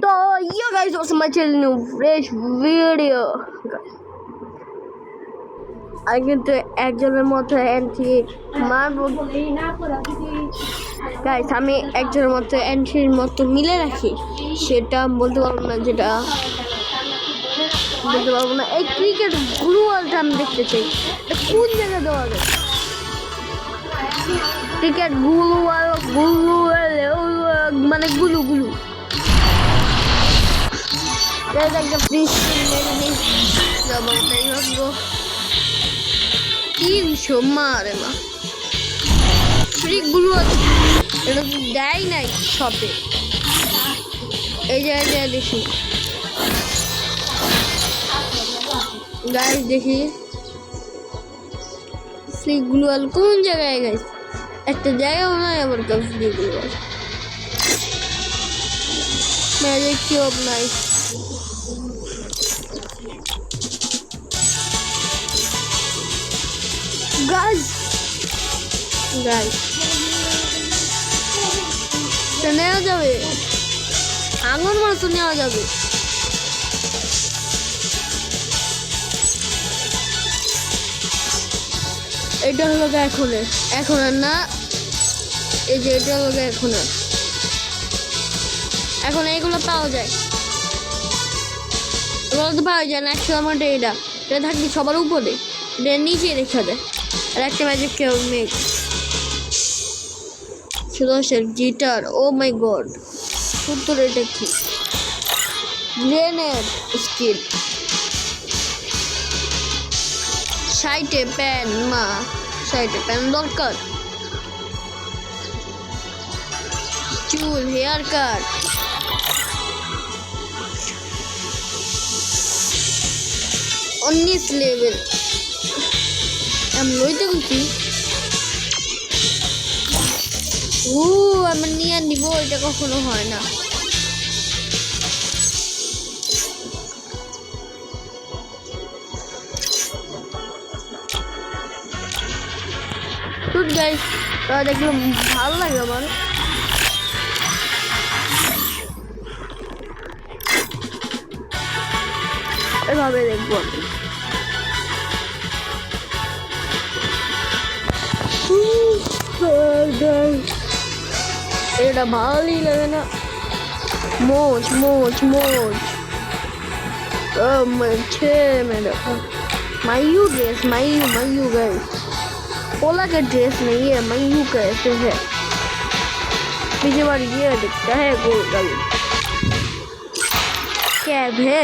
So you guys also my channel new fresh video. I কিন্তু একজনের মতো entry মারবো গাইস, আমি একজনের মতো এন্ট্রির মতো মিলে রাখি, সেটা বলতে পারবো না, যেটা বলতে পারবো না। এই ক্রিকেট গ্লুয়ালটা আমি দেখতে চাই, কোন জায়গায় দেওয়া যায় ক্রিকেট গ্লুয়াল, মানে গুলু একটা ফ্রি মেরে নিই, ডাবলটাই ভাববো 300 মারে মা ফ্রি গ্লুয়াল, এটা তো দেয় নাই শপে, এই জায়গায় দেখি গাইস, দেখি ফ্রি গ্লুয়াল কোন জায়গায় গাইস, একটা জায়গাও নয় আমার কাছে ফ্রি গ্লুয়াল, ম্যাজিক কিউব নাই। গাইস নেওয়া যাবে, আঙুর মাছ নেওয়া যাবে, এটা হলো এখন আর না, এই যে এটা হলো এখন এইগুলো পাওয়া যায়, এগুলো তো পাওয়া যায় না 100 আমার, এটা থাকবে সবার উপরে, এটা নিচে রেখা দেয়। আর একটা ম্যাজিক কেউ মেক সুদর্শন গিটার, ও মাই গড, সত্তর, এটা কি গ্রেনেড স্কিল, 60 প্যান মা, 60 প্যান দরকার, চুল হেয়ার কাট, 19 লেভেল আমি লইতে গেছি, আমি নিয়ে নিব, এটা কখনো হয় না। গাইস দেখলে ভালো লাগে আমার, এভাবে দেখবো আমি। এটা ভালোই লাগে না, মোচ मायू ड्रेस, मायू गाइस, ओला का ड्रेस नहीं है, मायू कैसे है, पीछे बार ये दिखता है गोल गाइस, कैब है,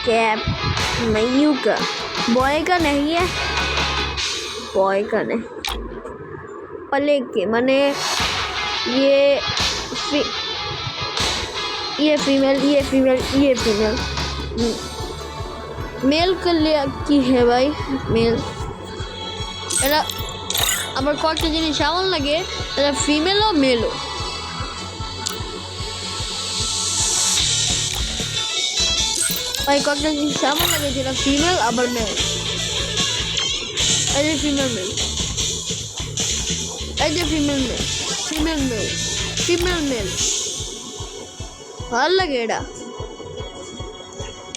कैब मायू का, बॉय का नहीं है, बॉय का नहीं, पले के माने ये फीमेल मेल कर लिया की है भाई, मेल एरा আমার কয়েকটা জিনিস এমন লাগে এটা ফিমেলও মেলও, ভাই কয়েকটা জিনিস এমন লাগে যেটা ফিমেল আবার মেল, এই যে ফিমেল মেল, এই যে ফিমেল মেল ভালো লাগে এটা,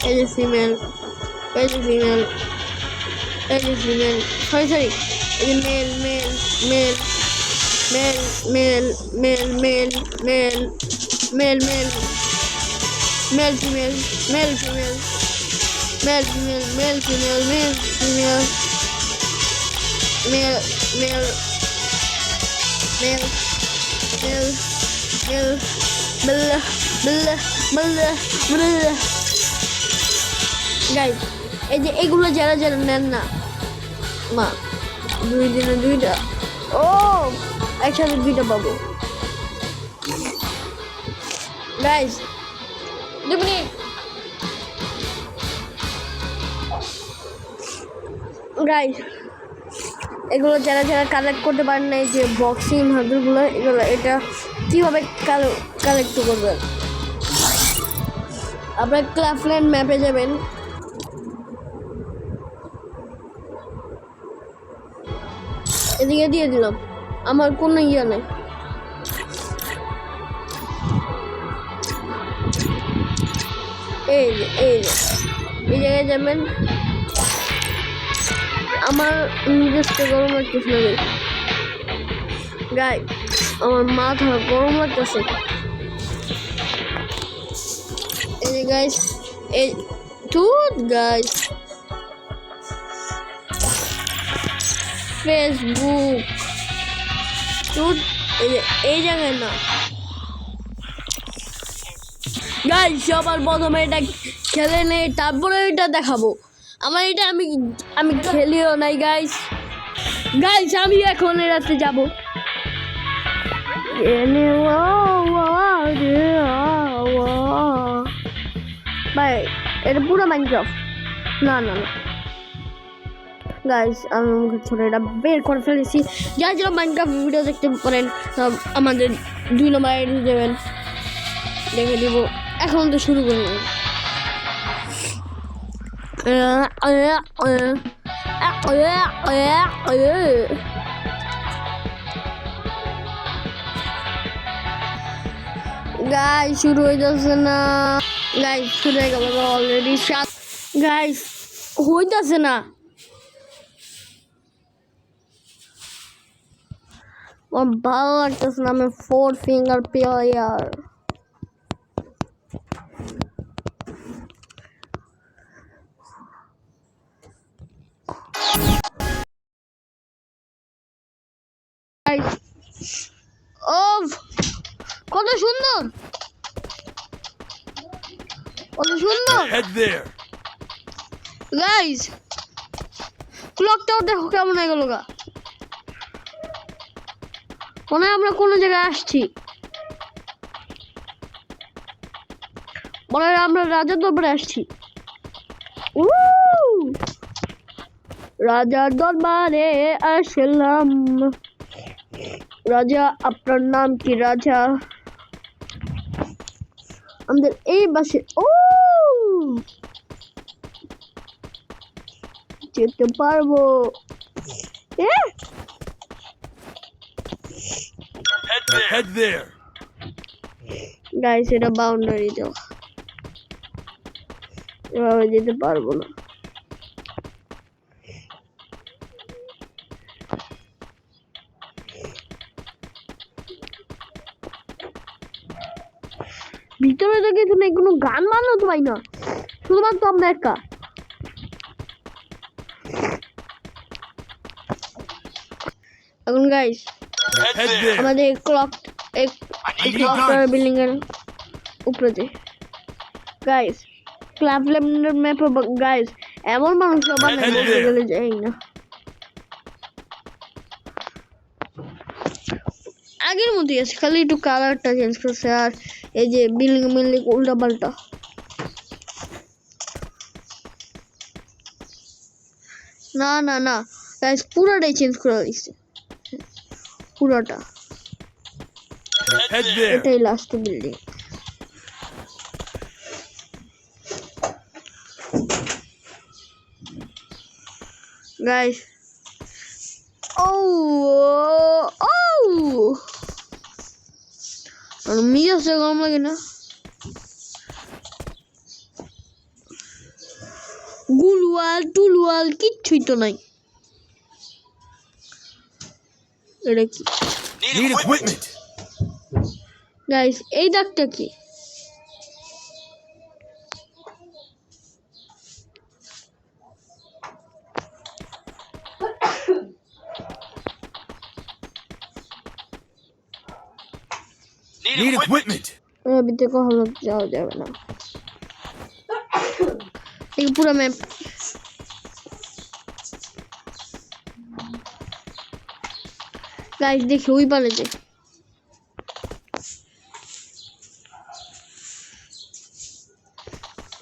এই যে ফিমেল সরি এই যে মেল গাইস, এই যে এগুলো যারা নেন না মা, 2 দিনে 2টা, ও একসাথে 2টা পাবো গাইস, 2 মিনিট গাইস, এগুলো যারা কালেক্ট করতে পারেন না, এই যে বক্সিং হাতুরগুলো, এগুলো এটা কীভাবে কালেক্ট করবেন, আপনার ক্লাফল্যান্ড ম্যাপে যাবেন, এদিকে দিয়ে দিলাম, আমার কোনো ইয়ে নেই, এই জায়গায় যাবেন। আমার নিজস্ব গরম লাগতেছে না গাই, আমার মাথা গরম লাগতেছে। এই যে গাইস, এই দুধ গাইস, ফেসবুক দুধ, এই জায়গায় না গাইস। সবার প্রথমে এটা খেলে নেই, তারপরে এটা দেখাবো। আমার এটা আমি খেলিও নাই গাইস। আমি এখন এরাতে যাব। ভাই এটা পুরো মাইনক্রাফট না গাইস, আমি ছোট এটা বের করে ফেলেছি। যারা যারা মাইনক্রাফট ভিডিও দেখতে পারেন আমাদের 2 নম্বর আইডি দেবেন, দেখে দিব। এখন তো শুরু করব। গাইস শুরু হয়ে যাচ্ছে না। গাইস শুরু হয়ে গেল অলরেডি। গাইস হইতাছে না। আমার ভালো লাগতেছে না। আমি 4 ফিঙ্গার প্লেয়ার। কত সুন্দর, কত সুন্দর গাইস। ক্লকটাও দেখো কেমন হয়ে গেল গা। মনে হয় আমরা কোনো জায়গায় আসছি। মনে হয় আমরা রাজার দরবারে আসছি। রাজার দরবারে আসলাম। রাজা, আপনার নাম কি রাজা? আমাদের এই বাসে যেতে পারবো। গাইস এটা বাউন্ডারি দাও, এভাবে যেতে পারবো না। ভিতরে তো কিছু নেই, কোনো গান বানানো তো পাই না, শুধুমাত্র আমরা একা। এখন গাইস আমাদের ক্লক বিল্ডিং এর উপরে গাইস, ক্লাবল্যান্ডের ম্যাপে গাইস এমন মানুষ বানায় বলতে গেলে যাই না। আগের মতোই আছে, খালি একটু কালারটা চেঞ্জ করছে। আর এই যে বিল্ডিং উল্টা পাল্টা। না গাইস পুরোটাই চেঞ্জ করে দিচ্ছে, পুরোটা। এটাই লাস্ট বিল্ডিং। গাইস মিজাজটা গরম লাগে না? গুলওয়াল টুলওয়াল কিচ্ছুই তো নাই। এটা কি গাইস? এই দাগটা কি? Need equipment. ভিতরে কখনো যাওয়া যাবে না। এই পুরো ম্যাপ। গাইস দেখি ওই পারে যে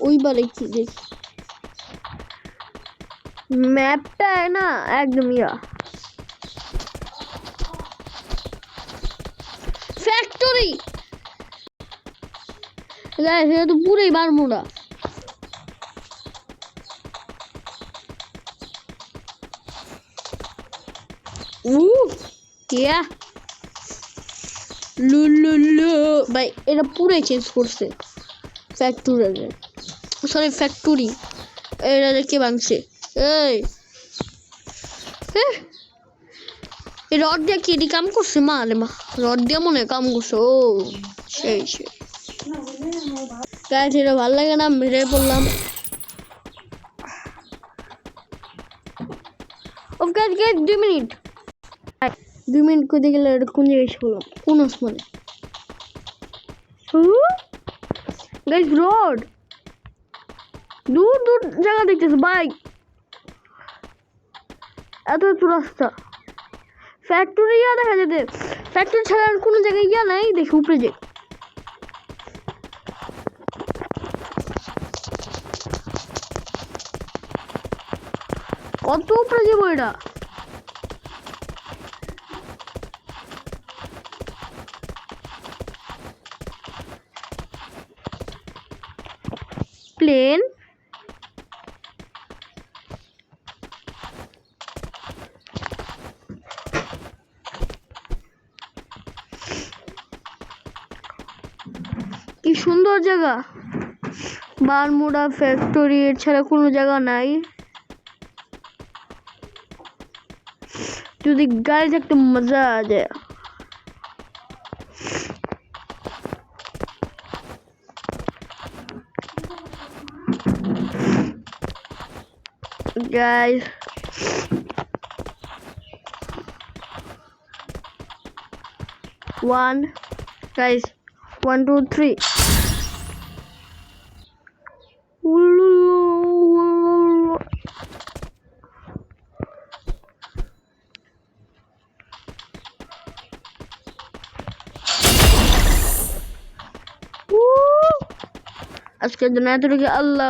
ওই পারে কি দেখি। ম্যাপটা না একদম ফ্যাক্টরি। গাইস এটা তো পুরোই বারমুডা। ভাই এটা পুরোই চেঞ্জ করছে ফ্যাক্টরি। সরি ফ্যাক্টরি এটা কে ভাঙছে এই এই রড দিয়ে কি এটি কাম করছে মা রে মা রড দিয়ে মনে হয় কাম করছে ও সেই গাইস এটা ভালো লাগে না মেরে পড়লাম ও গাইস 2 মিনিট কোথায় গেলে এটা কোন জায়গায় শুনলাম কোন আসমানে গাইস রোড দূর দূর জায়গা দেখতেছে ভাই এত রাস্তা ফ্যাক্টরি দেখা যেতে ফ্যাক্টরি ছাড়া আর কোনো জায়গায় নাই দেখি উপরে যে কত উপরে যাবো এটা প্লেন কি সুন্দর জায়গা বারমুডা ফ্যাক্টরি ছাড়া কোনো জায়গা নাই যদি গাড়ি থাকতে মজা আ যায় guys guys 1 2 3 আজকের জন্য এতটুকু আল্লাহ